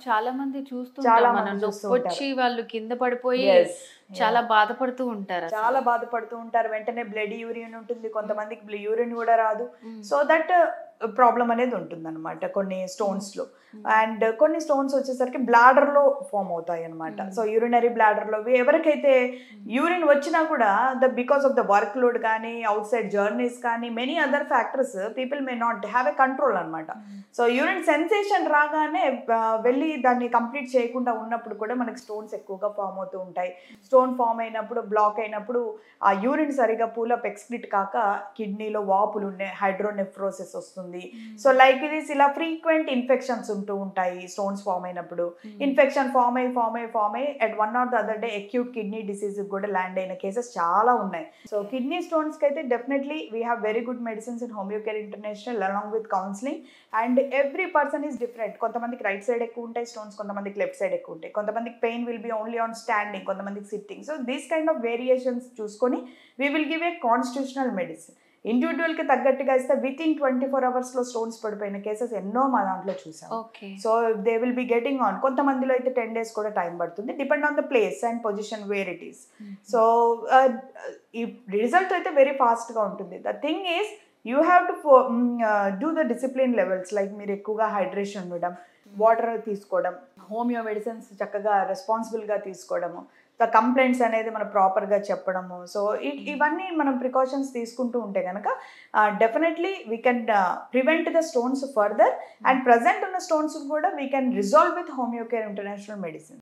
చాలా మంది చూస్తుంటాం చాలా మనం మంది చూస్తూ నొప్పొచ్చి ఉంటారు. వాళ్ళు కింద పడిపోయి యెస్. చాలా యాహ్! బాధపడుతూ ఉంటారు అసలు. చాలా బాధపడుతూ ఉంటారు. వెంటనే బ్లడ్ యూరిన్ ఉంటుంది. కొంతమందికి యూరిన్ గూడా రాదు. హ్మ్. సో దట్ ప్రాబ్లమ్ అనేది ఉంటుందన్నమాట కొన్ని స్టోన్స్‌లో. హ్మ్. అండ్ కొన్ని స్టోన్స్ వచ్చేసరికి బ్లాడర్‌లో ఫార్మ్ అవుతాయన్నమాట. సో యూరినరీ బ్లాడర్‌లో ఎవరికైతే యూరిన్ వచ్చినా కూడా because of the work load కానీ, ఔట్ సైడ్ జర్నీస్ కానీ, many other factors people may not have a control అన్నమాట. సో యూరిన్ సెన్సేషన్ రాగానే వెళ్ళి దాన్ని కంప్లీట్ చేయకుండా ఉన్నప్పుడు కూడా మనకి స్టోన్స్ ఎక్కువగా ఫామ్ అవుతూ ఉంటాయి. స్టోన్ ఫామ్ అయినప్పుడు, బ్లాక్ అయినప్పుడు ఆ యూరిన్ సరిగా పూలప్ ఎక్స్క్రీట్ కాక కిడ్నీలో వాపులు ఉన్నాయి, హైడ్రోనెఫ్రోసిస్ వస్తుంది. సో లైక్ దిస్ ఇలా ఫ్రీక్వెంట్ ఇన్ఫెక్షన్స్ ఉంటూ ఉంటాయి స్టోన్స్ ఫామ్ అయినప్పుడు. ఇన్ఫెక్షన్ ఫామ్ అయ్యి at one or the other day acute kidney disease కూడా ల్యాండ్ అయిన కేసెస్ చాలా ఉన్నాయి. సో కిడ్నీ స్టోన్స్ కి అయితే definitely we have very good medicines in Homeocare international along with counselling. And every person is different. కొంతమందికి right side ఎక్కువ ఉంటాయి stones, కొంతమందికి లెఫ్ట్ సైడ్ ఎక్కువ ఉంటాయి, కొంతమందికి pain will be only on standing, కొంతమందికి sitting. So these kind of variations చూసుకొని we will give a constitutional medicine. ఇండివిజువల్కి తగ్గట్టుగా ఇస్తే విత్ ఇన్ 24 అవర్స్లో స్టోన్స్ పడిపోయిన కేసెస్ ఎన్నో మా దాంట్లో చూసాం. So they will be getting on. కొంతమందిలో అయితే 10 days కూడా టైం పడుతుంది, depend on the place and position where it is. So ఈ రిజల్ట్ అయితే వెరీ ఫాస్ట్గా ఉంటుంది. The thing is you have to do the discipline levels. Like మీరు ఎక్కువగా హైడ్రేషన్ ఉండడం, వాటర్ తీసుకోవడం, హోమియో మెడిసిన్స్ చక్కగా రెస్పాన్సిబుల్గా తీసుకోవడము, కంప్లైంట్స్ అనేది మనం ప్రాపర్గా చెప్పడము. సో ఇవన్నీ మనం ప్రికాషన్స్ తీసుకుంటూ ఉంటే కనుక definitely we can prevent the stones further. And present ఉన్న స్టోన్స్ కూడా we can resolve with Homeocare international medicine.